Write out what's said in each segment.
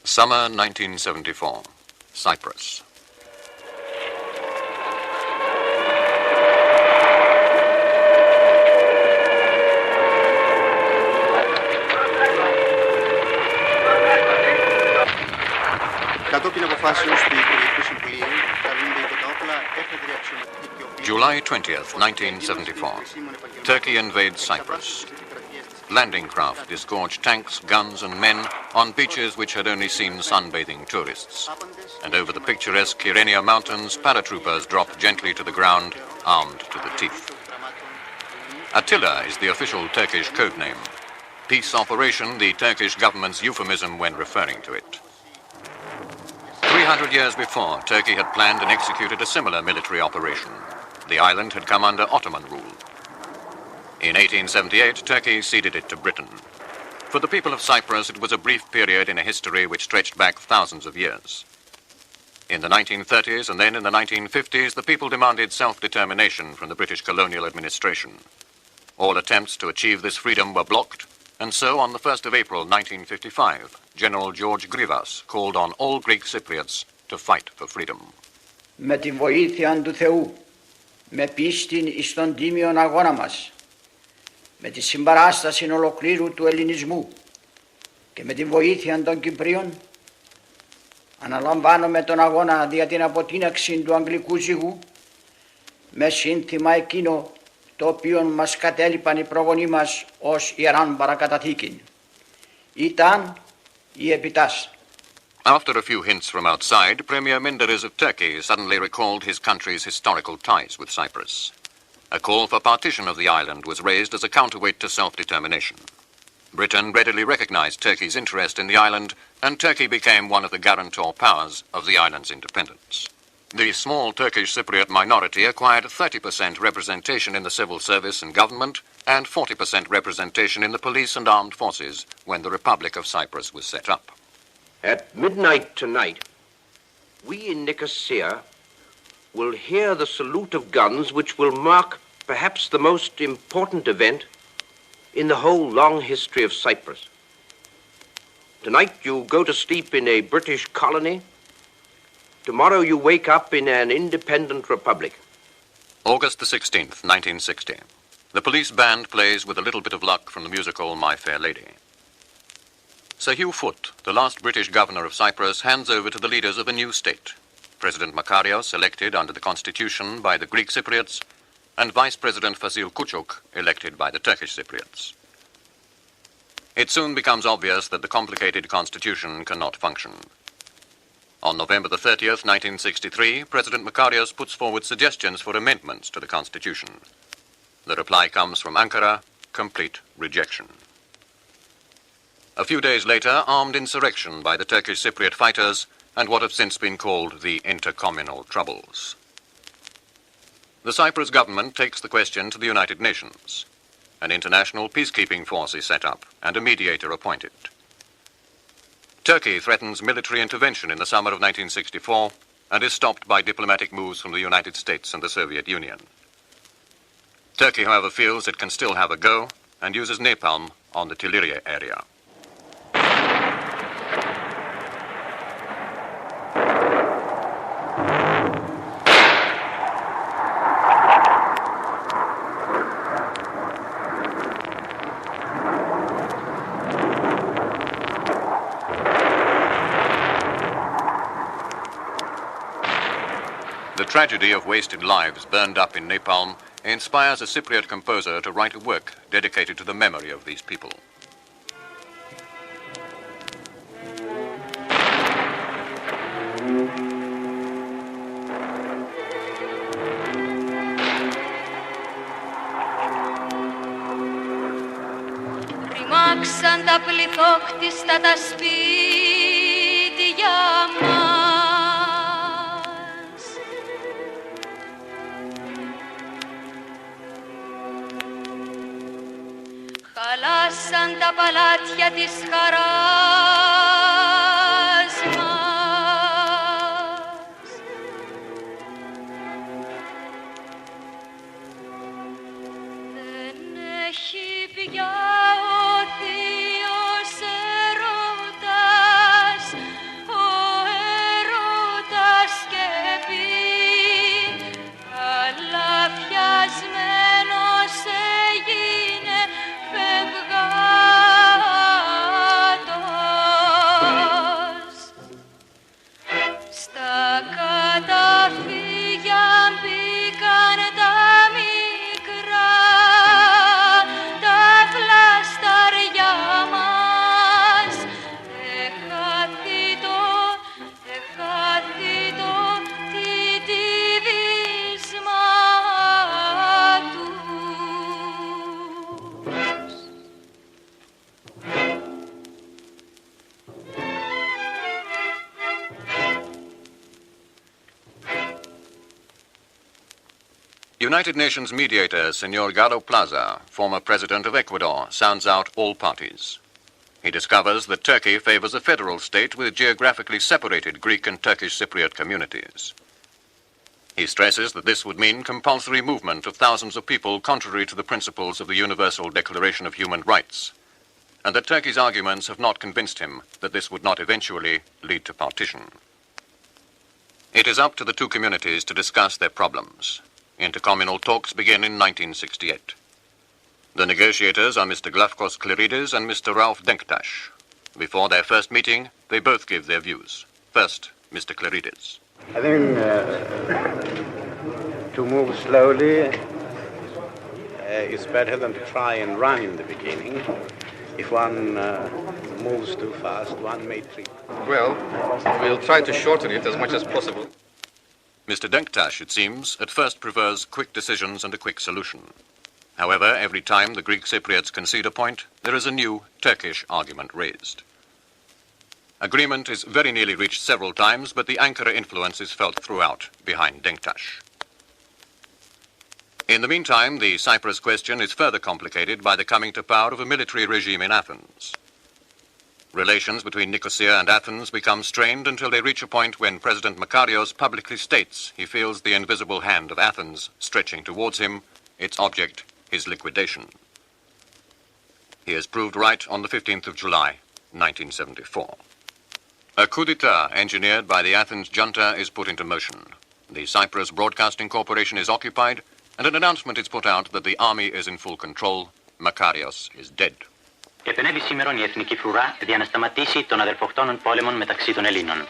Summer 1974, Cyprus. July 20th, 1974. Turkey invades Cyprus. Landing craft disgorged tanks, guns and men on beaches which had only seen sunbathing tourists. And over the picturesque Kyrenia Mountains, paratroopers dropped gently to the ground, armed to the teeth. Attila is the official Turkish code name. Peace operation, the Turkish government's euphemism when referring to it. 300 years before, Turkey had planned and executed a similar military operation. The island had come under Ottoman rule. In 1878, Turkey ceded it to Britain. For the people of Cyprus, it was a brief period in a history which stretched back thousands of years. In the 1930s and then in the 1950s, the people demanded self-determination from the British colonial administration. All attempts to achieve this freedom were blocked, and so on the 1st of April 1955, General George Kotsoni called on all Greek Cypriots to fight for freedom. Με τη βοήθεια του Θεού, με πίστην εις τον τίμιον αγώνα μας, με τη συμπαράσταση ολοκλήρου του ελληνισμού και με τη βοήθεια των Κυπρίων, αναλαμβάνομαι τον αγώνα δια την αποτείναξη του αγγλικού ζυγού με σύνθημα εκείνο το οποίο μας κατέλειπαν οι προγονείς μας ως ιεράν παρακαταθήκην. Ήταν η επιτάση. After a few hints from outside, Premier Menderes of Turkey suddenly recalled his country's historical ties with Cyprus. A call for partition of the island was raised as a counterweight to self-determination. Britain readily recognized Turkey's interest in the island, and Turkey became one of the guarantor powers of the island's independence. The small Turkish Cypriot minority acquired 30% representation in the civil service and government and 40% representation in the police and armed forces when the Republic of Cyprus was set up. At midnight tonight, we in Nicosia will hear the salute of guns which will mark perhaps the most important event in the whole long history of Cyprus. Tonight you go to sleep in a British colony. Tomorrow you wake up in an independent republic. August the 16th, 1960. The police band plays with a little bit of luck from the musical My Fair Lady. Sir Hugh Foot, the last British governor of Cyprus, hands over to the leaders of a new state. President Makarios, elected under the constitution by the Greek Cypriots, and Vice President Vasil Kuchuk, elected by the Turkish Cypriots. It soon becomes obvious that the complicated constitution cannot function. On November the 30th, 1963, President Makarios puts forward suggestions for amendments to the constitution. The reply comes from Ankara, complete rejection. A few days later, armed insurrection by the Turkish Cypriot fighters and what have since been called the intercommunal troubles. The Cyprus government takes the question to the United Nations. An international peacekeeping force is set up and a mediator appointed. Turkey threatens military intervention in the summer of 1964 and is stopped by diplomatic moves from the United States and the Soviet Union. Turkey, however, feels it can still have a go and uses napalm on the Tylliria area. The tragedy of wasted lives burned up in napalm inspires a Cypriot composer to write a work dedicated to the memory of these people. Ρημάξαν τα πληθόκτιστα τα σπίτια μας. Χαλάσαν τα παλάτια της χαράς μας. Δεν έχει πια ο θείος έρωτας United Nations mediator Senor Garo Plaza, former president of Ecuador, sounds out all parties. He discovers that Turkey favors a federal state with geographically separated Greek and Turkish Cypriot communities. He stresses that this would mean compulsory movement of thousands of people contrary to the principles of the Universal Declaration of Human Rights, and that Turkey's arguments have not convinced him that this would not eventually lead to partition. It is up to the two communities to discuss their problems. Intercommunal talks begin in 1968. The negotiators are Mr. Glafkos Clerides and Mr. Rauf Denktash. Before their first meeting, they both give their views. First, Mr. Clerides. I think to move slowly is better than to try and run in the beginning. If one moves too fast, one may trip. Well, we'll try to shorten it as much as possible. Mr. Denktash, it seems, at first prefers quick decisions and a quick solution. However, every time the Greek Cypriots concede a point, there is a new Turkish argument raised. Agreement is very nearly reached several times, but the Ankara influence is felt throughout, behind Denktash. In the meantime, the Cyprus question is further complicated by the coming to power of a military regime in Athens. Relations between Nicosia and Athens become strained until they reach a point when President Makarios publicly states he feels the invisible hand of Athens stretching towards him, its object, his liquidation. He is proved right on the 15th of July, 1974. A coup d'etat engineered by the Athens junta is put into motion. The Cyprus Broadcasting Corporation is occupied, and an announcement is put out that the army is in full control. Makarios is dead. Επενέβη σήμερον η εθνική φρουρά για να σταματήσει των αδελφοκτόνων πόλεμων μεταξύ των Ελλήνων.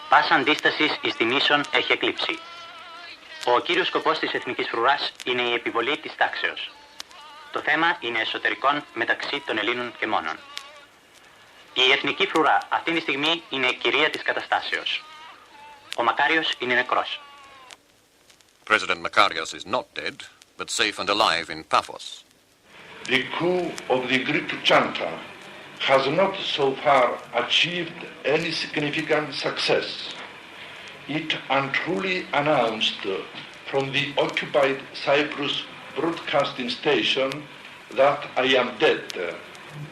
Πάσα αντίσταση εις την ίσον έχει εκλείψει. Ο κύριος σκοπός της εθνικής φρουράς είναι η επιβολή της τάξεως. Το θέμα είναι εσωτερικών μεταξύ των Ελλήνων και μόνον. Η εθνική φρουρά αυτή τη στιγμή είναι κυρία της καταστάσεως. Ο Μακάριος είναι νεκρός. President Makarios is not dead, but safe and alive in Paphos. The coup of the Greek junta has not so far achieved any significant success. It untruly announced from the occupied Cyprus broadcasting station that I am dead,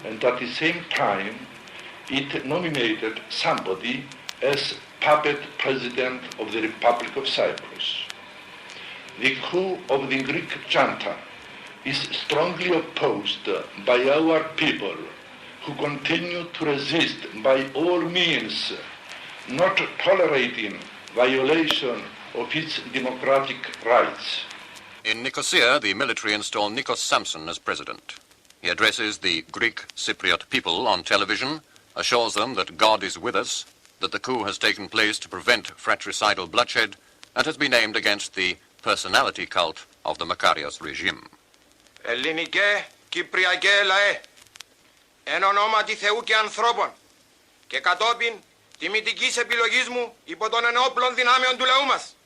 and at the same time it nominated somebody as puppet president of the Republic of Cyprus. The coup of the Greek junta is strongly opposed by our people, who continue to resist by all means, not tolerating violation of its democratic rights. In Nicosia, the military install Nikos Samson as president. He addresses the Greek Cypriot people on television, assures them that God is with us, that the coup has taken place to prevent fratricidal bloodshed, and has been aimed against the personality cult of the Makarios regime. Ελληνικέ, Κυπριακέ λαέ, εν ονόματι Θεού και ανθρώπων, και κατόπιν τιμητικής επιλογής μου υπό των ενόπλων δυνάμεων του λαού μας,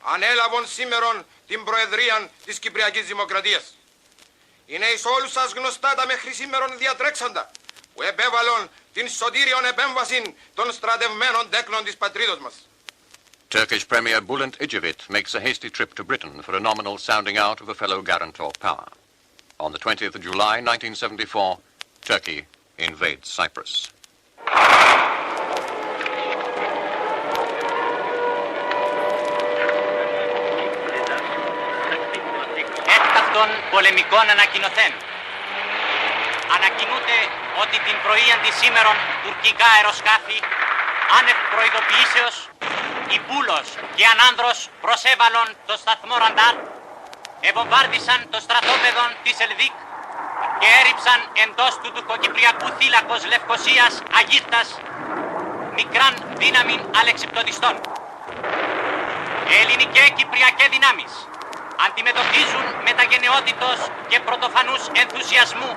ανέλαβον σήμερον την Προεδρία της Κυπριακής Δημοκρατίας. Είναι εις όλους σας γνωστά τα μέχρι σήμερον διατρέξαντα, που επέβαλον την σωτήριον επέμβαση των στρατευμένων τέκνων της πατρίδος μας. Turkish Premier Bülent Ecevit makes a hasty trip to Britain for a nominal sounding out of a fellow guarantor power. On the 20th of July, 1974, Turkey invades Cyprus. Έκτακτον πολεμικών ανακοινωθέν. Ανακοινούται ότι την πρωίαν της σήμερον τουρκικά αεροσκάφη άνευ προειδοποιήσεως η Πούλος και Ανάνδρος προσέβαλον το σταθμό Ραντάρ, ευομβάρδισαν το στρατόπεδο της Ελδίκ και έριψαν εντός του τουρκοκυπριακού θύλακος Λευκοσίας Αγίστας μικράν δύναμην αλεξιπτοδιστών. Ελληνικές κυπριακές δυνάμεις αντιμετωπίζουν με τα γενναιότητος και πρωτοφανούς ενθουσιασμού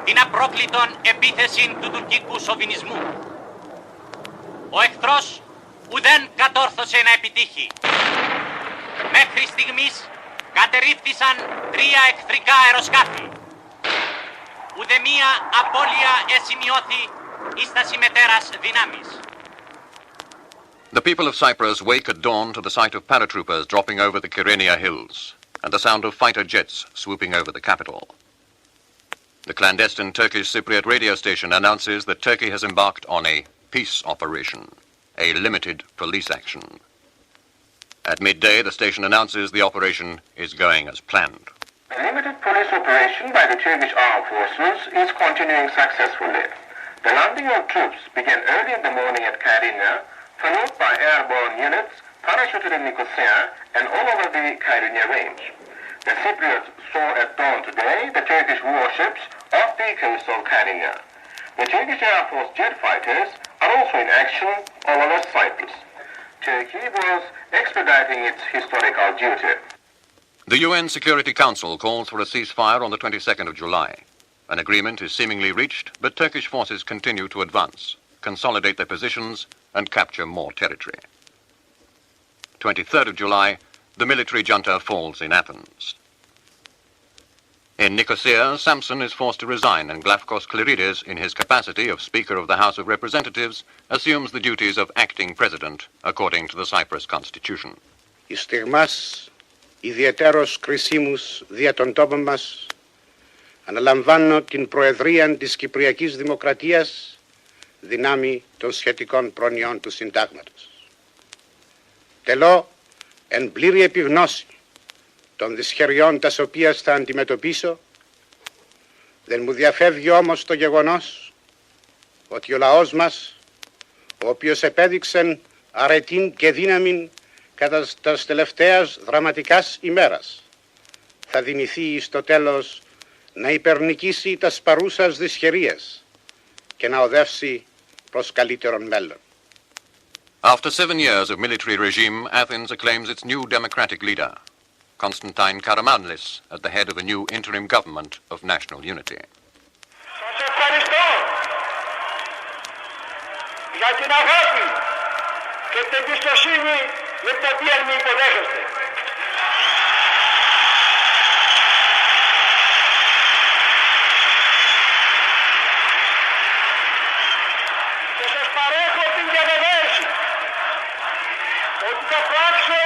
την απρόκλητον επίθεση του τουρκικού σοβινισμού. Ο εχθρός ουδέν κατόρθωσε να επιτύχει. Μέχρι στιγμής κατερρίφθησαν 3 εχθρικά αεροσκάφη. Ουδεμία απώλεια εσημειώθη εις τα συμμετέρας δυνάμεις. The people of Cyprus wake at dawn to the sight of paratroopers dropping over the Kyrenia hills. and the sound of fighter jets swooping over the capital. The clandestine Turkish Cypriot radio station announces that Turkey has embarked on a peace operation, a limited police action. At midday, the station announces the operation is going as planned. A limited police operation by the Turkish armed forces is continuing successfully. The landing of troops began early in the morning at Kyrenia, followed by airborne units parachuted in Nicosia and all over the Kyrenia range. The Cypriots saw at dawn today the Turkish warships off the coast of Kyrenia. The Turkish Air Force jet fighters are also in action all over Cyprus. Turkey was expediting its historical duty. The UN Security Council calls for a ceasefire on the 22nd of July. An agreement is seemingly reached, but Turkish forces continue to advance, consolidate their positions, and capture more territory. 23rd of July, the military junta falls in Athens. In Nicosia, Samson is forced to resign, and Glafkos Clerides, in his capacity of Speaker of the House of Representatives, assumes the duties of acting president according to the Cyprus Constitution. Οι στιγμάς ιδιαιτέρως κρισίμους δια των τόπων μας αναλαμβάνω την Προεδρία της Κυπριακής Δημοκρατίας δυνάμει των σχετικών προνοιών του Συντάγματος. Τελώ εν πλήρη επιγνώση των δυσχεριών τας οποίας θα αντιμετωπίσω, δεν μου διαφεύγει όμως το γεγονός ότι ο λαός μας, ο οποίος επέδειξε αρετήν και δύναμην κατά τας τελευταίας δραματικάς ημέρας, θα δυνηθεί στο τέλος να υπερνικήσει τας παρούσας δυσχερίες και να οδεύσει προς καλύτερον μέλλον. After 7 years of military regime, Athens acclaims its new democratic leader, Constantine Karamanlis, at the head of a new interim government of national unity. Σας ευχαριστώ για την αγάπη και την εμπιστοσύνη με την οποία με υποδέχεστε. Και σας παρέχω την διαβεβαίωση ότι θα πράξω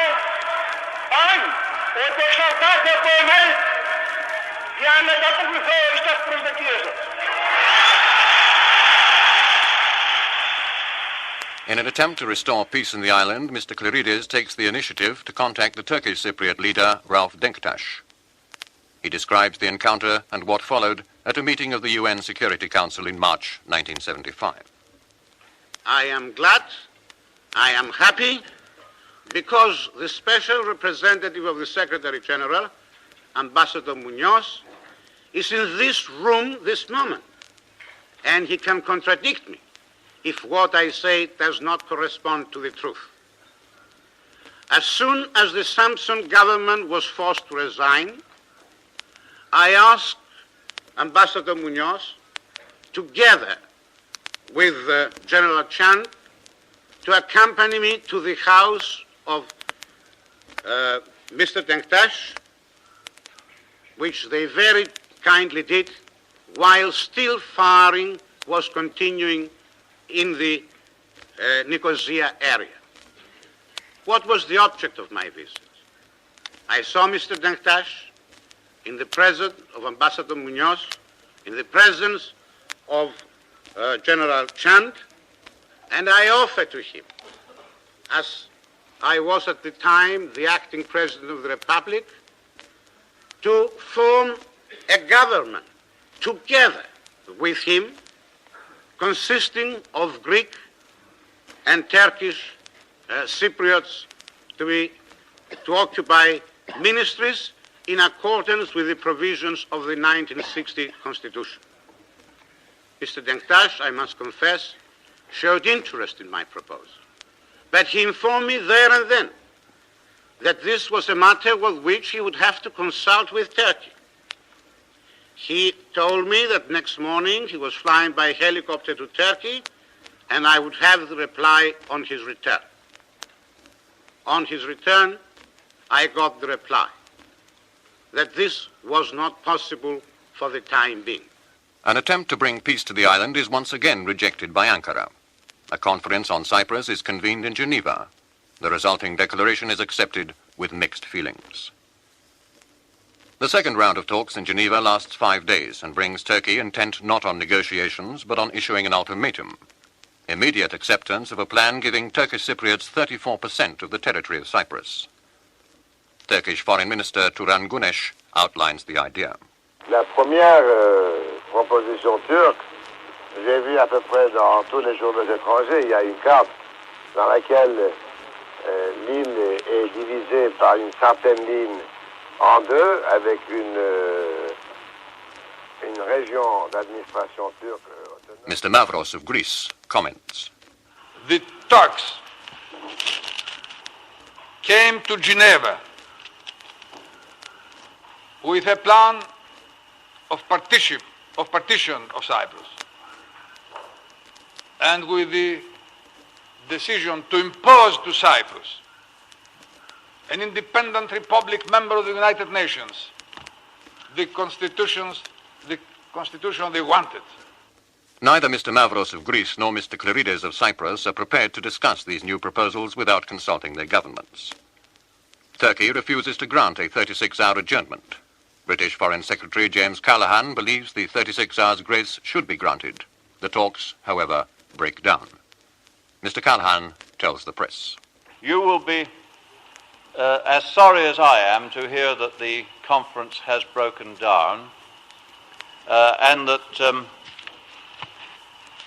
αν ό,τι εξαρτάται από εμένα για να ανταποκριθώ στις προσδοκίες σας. In an attempt to restore peace in the island, Mr. Clerides takes the initiative to contact the Turkish Cypriot leader, Reuven Morgan. He describes the encounter and what followed at a meeting of the UN Security Council in March 1975. I am glad, I am happy, because the special representative of the Secretary General, Ambassador Munoz, is in this room this moment, and he can contradict me if what I say does not correspond to the truth. As soon as the Samson government was forced to resign, I asked Ambassador Munoz, together with General Chan, to accompany me to the house of Mr. Denktash, which they very kindly did, while still firing was continuing in the Nicosia area. What was the object of my visit? I saw Mr. Denktash in the presence of Ambassador Munoz, in the presence of General Chand, and I offered to him, as I was at the time the acting president of the Republic, to form a government together with him, consisting of Greek and Turkish Cypriots to occupy ministries in accordance with the provisions of the 1960 Constitution. Mr. Denktash, I must confess, showed interest in my proposal, but he informed me there and then that this was a matter with which he would have to consult with Turkey. He told me that next morning he was flying by helicopter to Turkey and I would have the reply on his return. On his return, I got the reply that this was not possible for the time being. An attempt to bring peace to the island is once again rejected by Ankara. A conference on Cyprus is convened in Geneva. The resulting declaration is accepted with mixed feelings. The second round of talks in Geneva lasts 5 days and brings Turkey intent not on negotiations but on issuing an ultimatum. Immediate acceptance of a plan giving Turkish Cypriots 34% of the territory of Cyprus. Turkish Foreign Minister Turan Güneş outlines the idea. La première proposition turque, j'ai vu à peu près dans tous les journaux étrangers, il y a une carte dans laquelle l'île est divisée par une certaine ligne en deux avec une région d'administration turque. Mr. Mavros of Greece comments. The Turks came to Geneva with a plan of partition of Cyprus and with the decision to impose to Cyprus an independent republic member of the United Nations, the constitution they wanted. Neither Mr. Mavros of Greece nor Mr. Clerides of Cyprus are prepared to discuss these new proposals without consulting their governments. Turkey refuses to grant a 36-hour adjournment. British Foreign Secretary James Callaghan believes the 36 hours grace should be granted. The talks, however, break down. Mr. Callaghan tells the press. You will be as sorry as I am to hear that the conference has broken down and that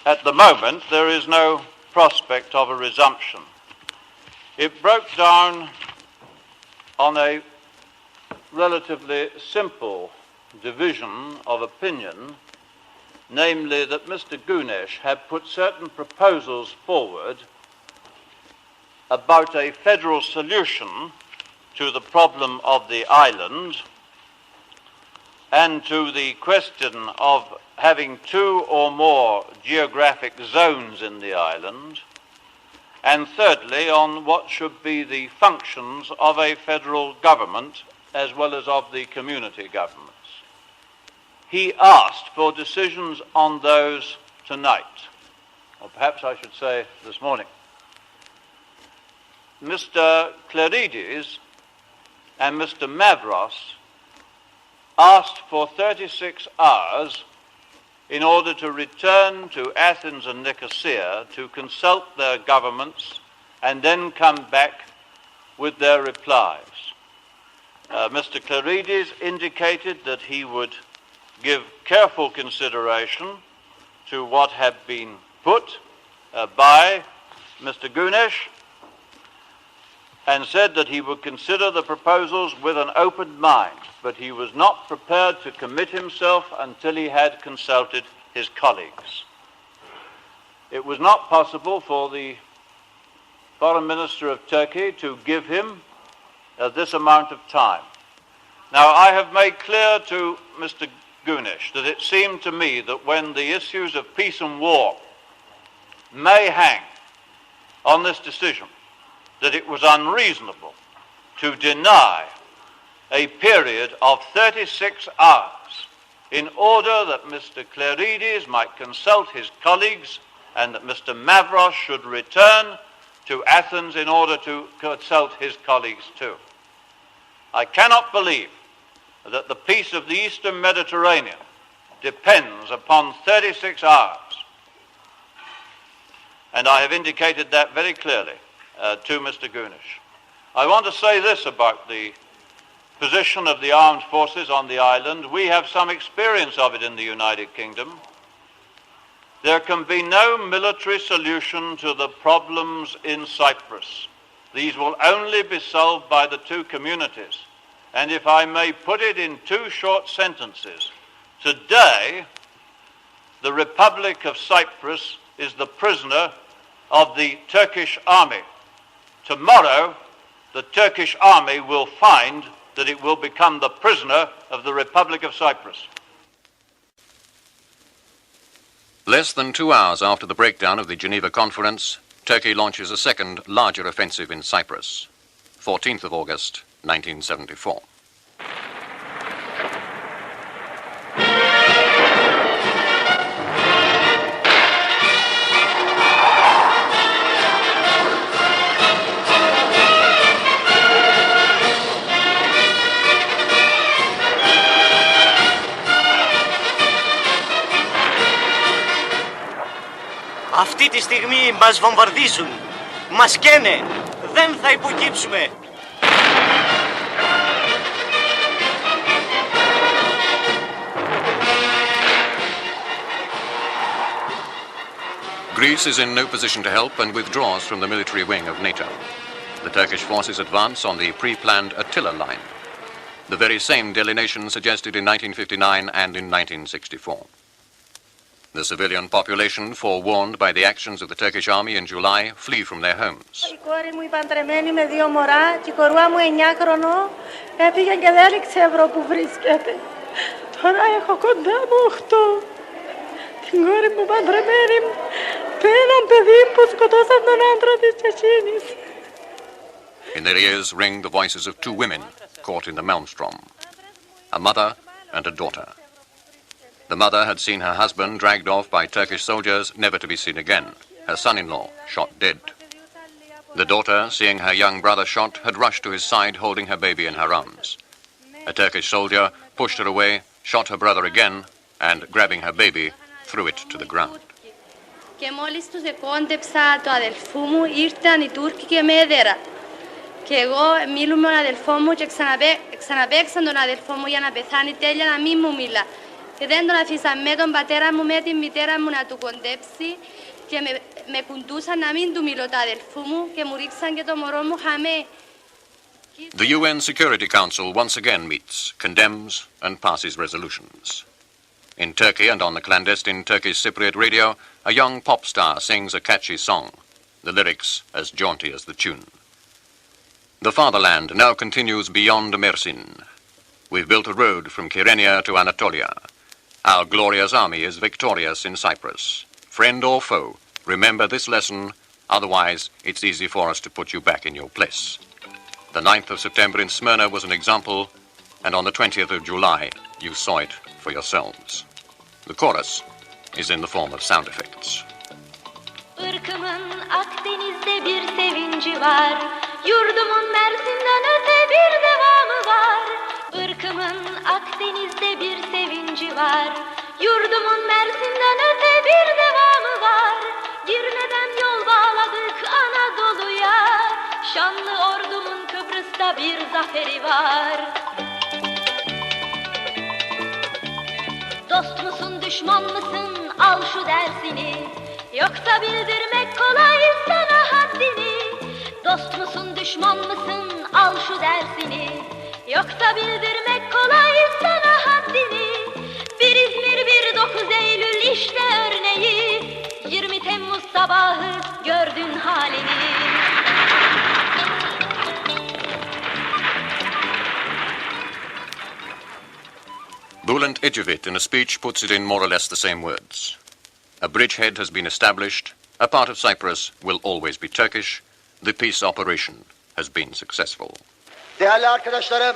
at the moment there is no prospect of a resumption. It broke down on a relatively simple division of opinion, namely that Mr. Güneş had put certain proposals forward about a federal solution to the problem of the island and to the question of having 2 or more geographic zones in the island, and thirdly on what should be the functions of a federal government as well as of the community governments. He asked for decisions on those tonight, or perhaps I should say this morning. Mr. Clerides and Mr. Mavros asked for 36 hours in order to return to Athens and Nicosia to consult their governments and then come back with their replies. Mr. Clerides indicated that he would give careful consideration to what had been put by Mr. Güneş and said that he would consider the proposals with an open mind, but he was not prepared to commit himself until he had consulted his colleagues. It was not possible for the Foreign Minister of Turkey to give him this amount of time. Now, I have made clear to Mr. Güneş that it seemed to me that when the issues of peace and war may hang on this decision, that it was unreasonable to deny a period of 36 hours in order that Mr. Clerides might consult his colleagues and that Mr. Mavros should return to Athens in order to consult his colleagues too. I cannot believe that the peace of the Eastern Mediterranean depends upon 36 hours. And I have indicated that very clearly to Mr. Güneş. I want to say this about the position of the armed forces on the island. We have some experience of it in the United Kingdom. There can be no military solution to the problems in Cyprus. These will only be solved by the two communities. And if I may put it in 2 short sentences, today the Republic of Cyprus is the prisoner of the Turkish army. Tomorrow the Turkish army will find that it will become the prisoner of the Republic of Cyprus. Less than 2 hours after the breakdown of the Geneva Conference, Turkey launches a second, larger offensive in Cyprus, 14th of August, 1974. στιγμή μας βομβαρδίζουν, μας καίνε, δεν θα υποκύψουμε. Greece is in no position to help and withdraws from the military wing of NATO. The Turkish forces advance on the pre-planned Attila line, the very same delineation suggested in 1959 and in 1964. The civilian population, forewarned by the actions of the Turkish army in July, flee from their homes. Η κόρη μου παντρεμένη με 2 μωρά και η κορούα μου 9 χρονών έφυγε και δεν ξέρω που βρίσκεται. Τώρα έχω κοντά μου 8. Την κόρη μου παντρεμένη με έναν παιδί που σκοτώσαν τον άντρα της εκείνης. In their ears ring the voices of 2 women caught in the maelstrom, a mother and a daughter. The mother had seen her husband dragged off by Turkish soldiers, never to be seen again, her son-in-law shot dead. The daughter, seeing her young brother shot, had rushed to his side holding her baby in her arms. A Turkish soldier pushed her away, shot her brother again, and grabbing her baby, threw it to the ground. Και μόλις τους εκόντεψα το αδελφού μου, ήρθαν οι Τούρκοι και με έδερα. Και εγώ μίλω με τον αδελφό μου και ξαναπαίξαν τον αδελφό μου για να πεθάνει τέλεια να μην μου μιλά. Και δεν τον αφήσαν με τον πατέρα μου, με την μητέρα μου να του κοντέψει και με κουντούσαν να μην του μιλώ το αδελφού μου και μου ρίξαν και το μωρό μου χαμέ. The UN Security Council once again meets, condemns and passes resolutions. In Turkey and on the clandestine Turkish Cypriot radio, a young pop star sings a catchy song, the lyrics as jaunty as the tune. The fatherland now continues beyond Mersin. We've built a road from Kyrenia to Anatolia. Our glorious army is victorious in Cyprus. Friend or foe, remember this lesson, otherwise it's easy for us to put you back in your place. The 9th of September in Smyrna was an example, and on the 20th of July you saw it for yourselves. The chorus is in the form of sound effects. Irkımın Akdeniz'de bir sevinci var, yurdumun Mersin'den öte bir devamı var. Irkımın Akdeniz'de bir sevinci var, yurdumun Mersin'den öte bir devamı var. Girne'den yol bağladık Anadolu'ya, şanlı ordumun Kıbrıs'ta bir zaferi var. Dost musun düşman mısın al şu dersini, yoksa bildirmek kolay sana haddini. Dost musun düşman mısın al şu dersini, yoksa bildirmek kolay sana haddini. Bir İzmir bir 9 Eylül işte örneği, 20 Temmuz sabahı gördün halini. Bülent Ecevit in a speech puts it in more or less the same words. A bridgehead has been established, a part of Cyprus will always be Turkish, the peace operation has been successful. Değerli arkadaşlarım,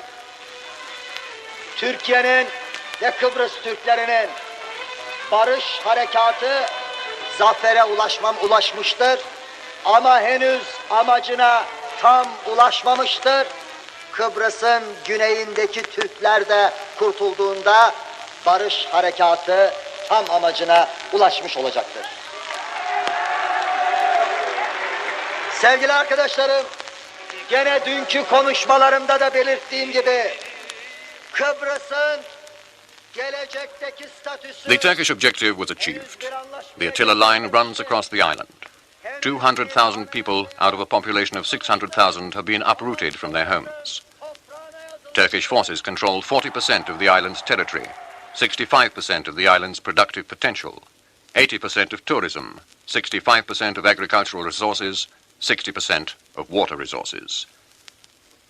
Türkiye'nin ve Kıbrıs Türklerinin barış harekatı zafere ulaşmıştır ama henüz amacına tam ulaşmamıştır. Kıbrıs'ın güneyindeki Türkler de kurtulduğunda barış harekatı tam amacına ulaşmış olacaktır. Sevgili arkadaşlarım, gene dünkü konuşmalarımda da belirttiğim gibi Kıbrıs'ın gelecekteki statüsü... The Turkish objective was achieved. The Attila line runs across the island. 200,000 people out of a population of 600,000 have been uprooted from their homes. Turkish forces control 40% of the island's territory, 65% of the island's productive potential, 80% of tourism, 65% of agricultural resources, 60% of water resources.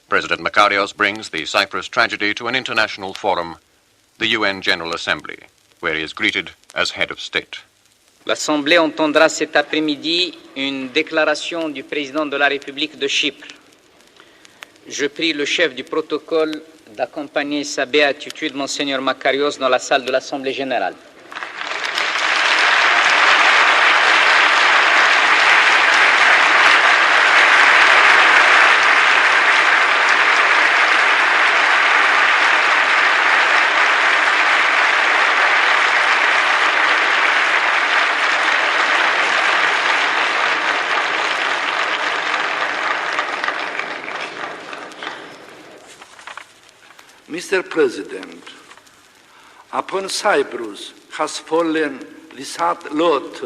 President Makarios brings the Cyprus tragedy to an international forum, the UN General Assembly, where he is greeted as head of state. L'Assemblée entendra cet après-midi une déclaration du président de la République de Chypre. Je prie le chef du protocole d'accompagner sa béatitude, Monseigneur Makarios, dans la salle de l'Assemblée générale. Mr. President, upon Cyprus has fallen the sad lot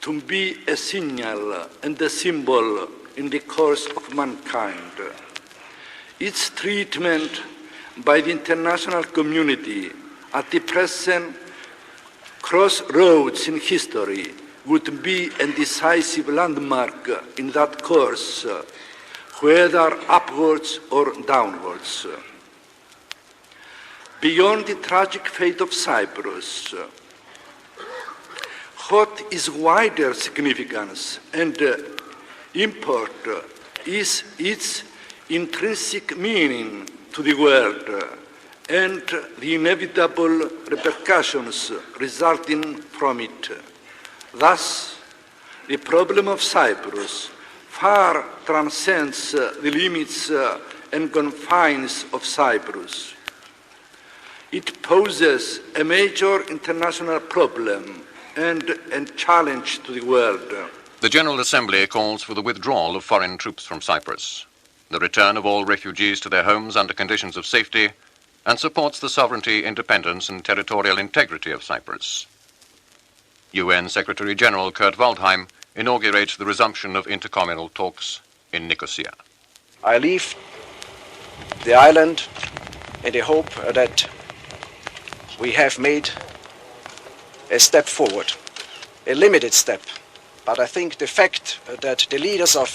to be a signal and a symbol in the course of mankind. Its treatment by the international community at the present crossroads in history would be a decisive landmark in that course, whether upwards or downwards. Beyond the tragic fate of Cyprus, what is wider significance and import is its intrinsic meaning to the world and the inevitable repercussions resulting from it. Thus, the problem of Cyprus far transcends the limits and confines of Cyprus. It poses a major international problem and a challenge to the world. The General Assembly calls for the withdrawal of foreign troops from Cyprus, the return of all refugees to their homes under conditions of safety, and supports the sovereignty, independence, and territorial integrity of Cyprus. UN Secretary-General Kurt Valdheim inaugurates the resumption of intercommunal talks in Nicosia. I leave the island in the hope that we have made a step forward, a limited step. But I think the fact that the leaders of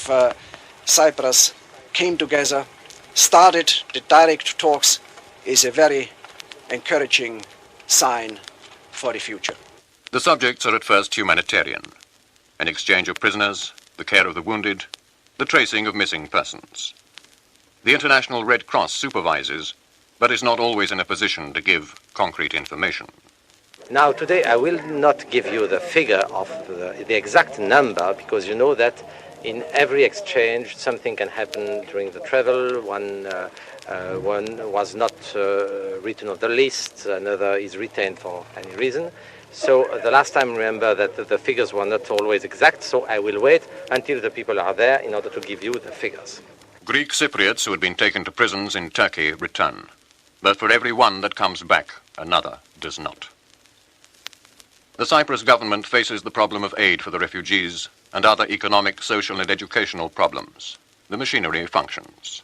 Cyprus came together, started the direct talks, is a very encouraging sign for the future. The subjects are at first humanitarian: an exchange of prisoners, the care of the wounded, the tracing of missing persons. The International Red Cross supervises, but is not always in a position to give concrete information. Now, today I will not give you the figure of the exact number, because you know that in every exchange something can happen during the travel. One was not written on the list, another is retained for any reason. So the last time, remember that the figures were not always exact, so I will wait until the people are there in order to give you the figures. Greek Cypriots who had been taken to prisons in Turkey return, but for every one that comes back, another does not. The Cyprus government faces the problem of aid for the refugees and other economic, social, and educational problems. The machinery functions.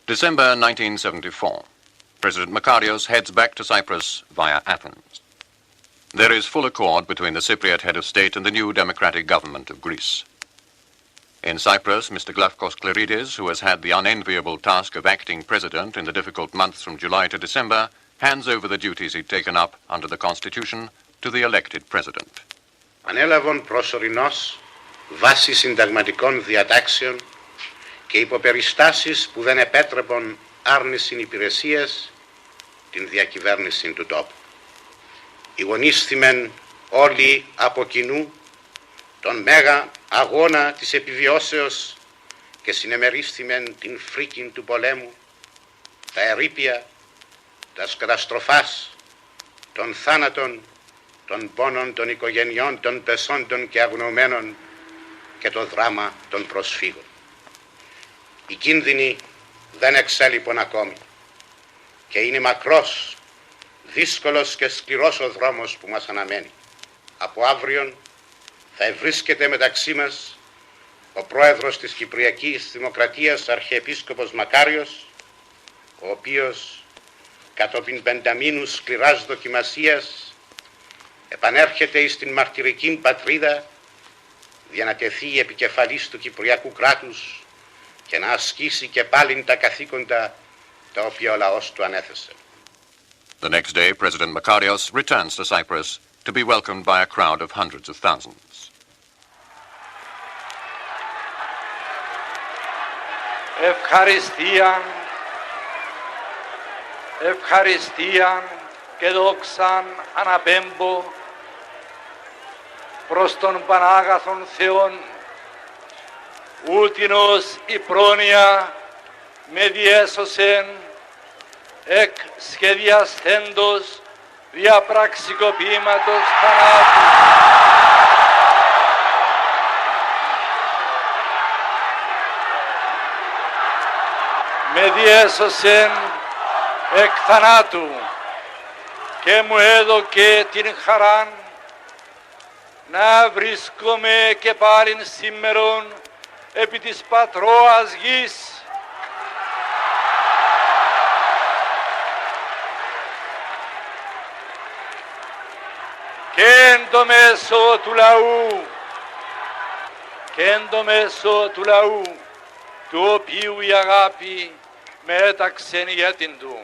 December 1974. President Makarios heads back to Cyprus via Athens. There is full accord between the Cypriot head of state and the new democratic government of Greece. In Cyprus, Mr. Glafkos Clerides, who has had the unenviable task of acting president in the difficult months from July to December, hands over the duties he'd taken up under the Constitution to the elected president. Ανέλαβον προσωρινώς βάσει συνταγματικών διατάξεων και υποπεριστάσεις που δεν επέτρεπον άρνηση υπηρεσίας την διακυβέρνηση του τόπου. Ηγονίσθημεν όλοι από κοινού τον μέγα αγώνα της επιβιώσεως και συνεμερίσθημεν την φρίκην του πολέμου, τα ερείπια, τα καταστροφάς, των θάνατων, των πόνων των οικογενειών, των πεσόντων και αγνοωμένων και το δράμα των προσφύγων. Οι κίνδυνοι δεν εξέλιπον ακόμη και είναι μακρός, δύσκολος και σκληρός ο δρόμος που μας αναμένει. Από αύριον θα ευρίσκεται μεταξύ μας ο πρόεδρος της Κυπριακής Δημοκρατίας, Αρχιεπίσκοπος Μακάριος, ο οποίος κατόπιν πενταμήνους σκληράς δοκιμασίας επανέρχεται εις την μαρτυρική πατρίδα για να τεθεί επικεφαλής του Κυπριακού κράτους και να ασκήσει και πάλιν τα καθήκοντα τα οποία ο λαός του ανέθεσε. The next day, President Makarios returns to Cyprus to be welcomed by a crowd of hundreds of thousands. Ευχαριστίαν και δόξαν αναπέμπω προς τον Πανάγαθον Θεόν, ούτινος η πρόνοια με διέσωσεν εκ σχεδιασθέντος διαπραξικοποιήματος θανάτου. Με διέσωσεν εκ θανάτου και μου έδωκε την χαράν να βρίσκομαι και πάλιν σήμερον επί της πατρόας γης. Και εν το μέσο του λαού, του οποίου η αγάπη μέταξεν ηγέτην του.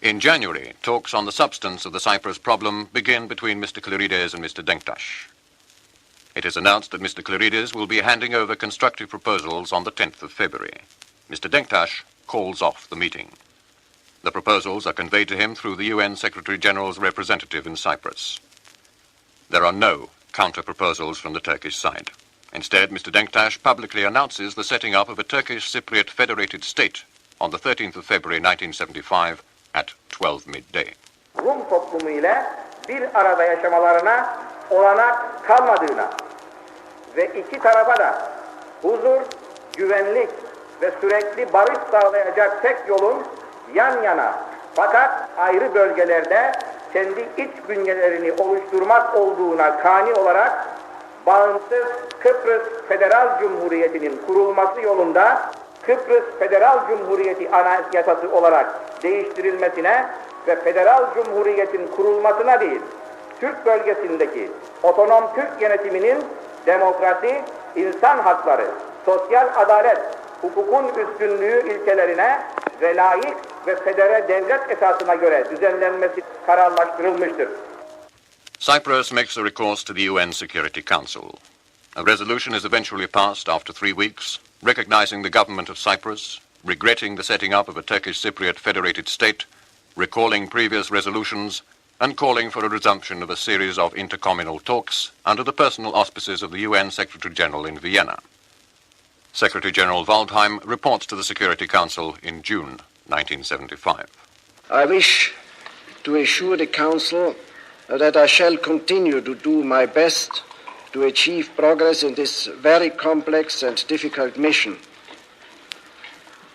In January, talks on the substance of the Cyprus problem begin between Mr. Clerides and Mr. Denktash. It is announced that Mr. Clerides will be handing over constructive proposals on the 10th of February. Mr. Denktash calls off the meeting. The proposals are conveyed to him through the UN Secretary-General's representative in Cyprus. There are no counter-proposals from the Turkish side. Instead, Mr. Denktash publicly announces the setting up of a Turkish Cypriot federated state on the 13th of February 1975 at 12 midday. Rum toplumu ile bir arada yaşamalarına olanak kalmadığına ve iki tarafa da huzur, güvenlik ve sürekli barış sağlayacak tek yolun yan yana fakat ayrı bölgelerde kendi iç bünyelerini oluşturmak olduğuna kani olarak bağımsız Kıbrıs Federal Cumhuriyeti'nin kurulması yolunda Kıbrıs Federal Cumhuriyeti Anayasası olarak değiştirilmesine ve Federal Cumhuriyet'in kurulmasına değil, Türk bölgesindeki otonom Türk yönetiminin demokrasi, insan hakları, sosyal adalet, hukukun üstünlüğü ilkelerine ve layık ve federe devlet esasına göre düzenlenmesi kararlaştırılmıştır. Cyprus makes a recourse to the UN Security Council. A resolution is eventually passed after 3 weeks, recognizing the government of Cyprus, regretting the setting up of a Turkish Cypriot federated state, recalling previous resolutions, and calling for a resumption of a series of intercommunal talks under the personal auspices of the UN Secretary-General in Vienna. Secretary-General Valdheim reports to the Security Council in June 1975. I wish to assure the Council that I shall continue to do my best to achieve progress in this very complex and difficult mission.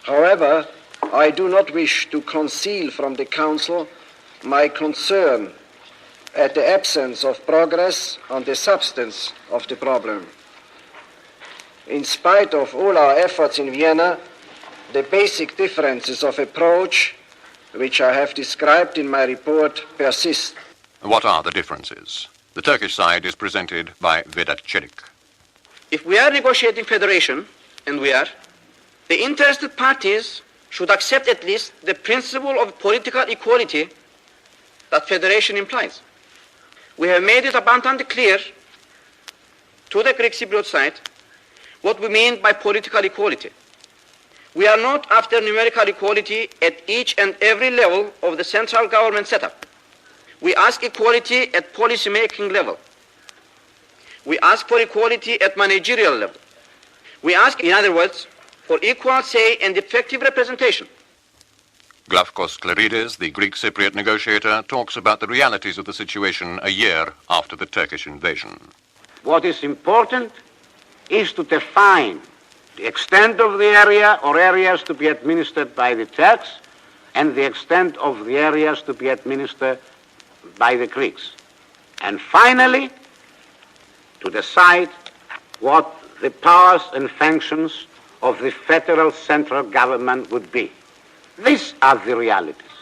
However, I do not wish to conceal from the Council my concern at the absence of progress on the substance of the problem. In spite of all our efforts in Vienna, the basic differences of approach, which I have described in my report, persist. What are the differences? The Turkish side is presented by Vedat Çelik. If we are negotiating federation, and we are, the interested parties should accept at least the principle of political equality that federation implies. We have made it abundantly clear to the Greek Cypriot side what we mean by political equality. We are not after numerical equality at each and every level of the central government setup. We ask equality at policy-making level. We ask for equality at managerial level. We ask, in other words, for equal say and effective representation. Glafkos Clerides, the Greek Cypriot negotiator, talks about the realities of the situation a year after the Turkish invasion. What is important is to define the extent of the area or areas to be administered by the Turks and the extent of the areas to be administered by the Greeks. And finally, to decide what the powers and functions of the federal central government would be. These are the realities,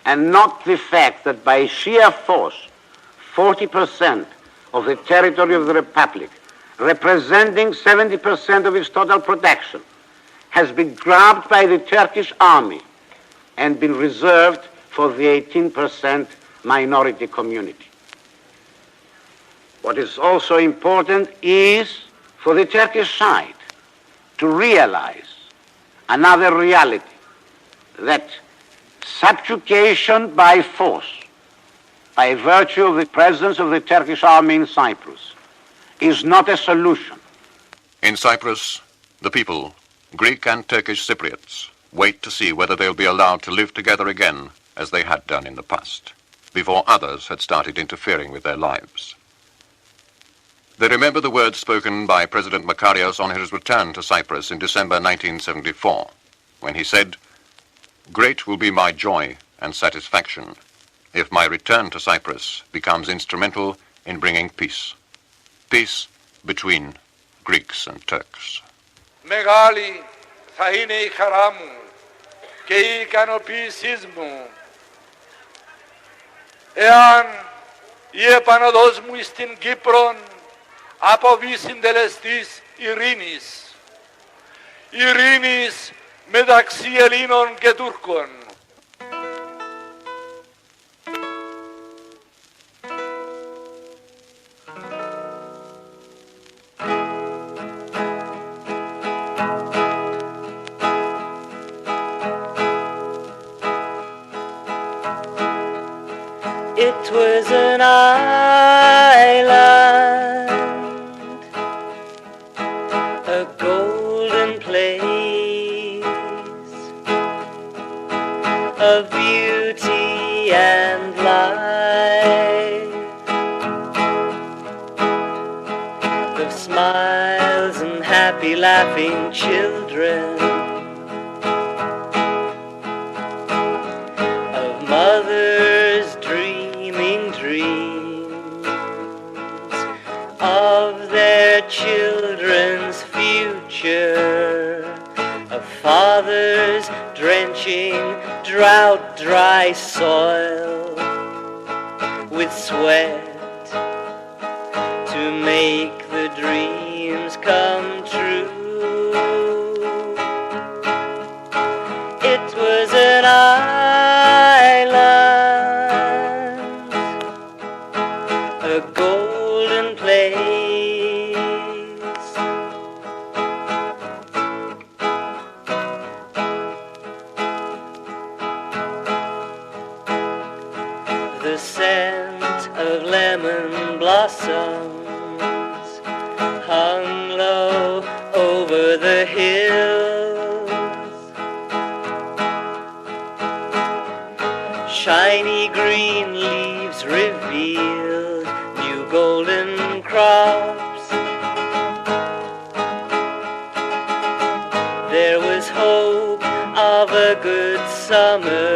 and not the fact that by sheer force, 40% of the territory of the Republic, representing 70% of its total production, has been grabbed by the Turkish army and been reserved for the 18% minority community. What is also important is for the Turkish side to realize another reality, that subjugation by force, by virtue of the presence of the Turkish army in Cyprus, is not a solution. In Cyprus, the people, Greek and Turkish Cypriots, wait to see whether they'll be allowed to live together again as they had done in the past. before others had started interfering with their lives. They remember the words spoken by President Makarios on his return to Cyprus in December 1974, when he said, "Great will be my joy and satisfaction if my return to Cyprus becomes instrumental in bringing peace. Peace between Greeks and Turks." Μεγάλη θα είναι η χαρά μου και η ικανοποίησή μου εάν η επανωδός μου στην Κύπρο αποβεί συντελεστής ειρήνης. Ειρήνης μεταξύ Ελλήνων και Τούρκων. It was an island, a golden place of beauty and life, of smiles and happy laughing children, of mothers dreaming dreams of their children's future, of fathers drenching drought-dry soil with sweat to make the dreams come true. It was an island, a golden place, the scent of lemon blossoms hung low over the hills, shiny green leaves revealed new golden crops. There was hope of a good summer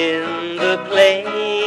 in the plain.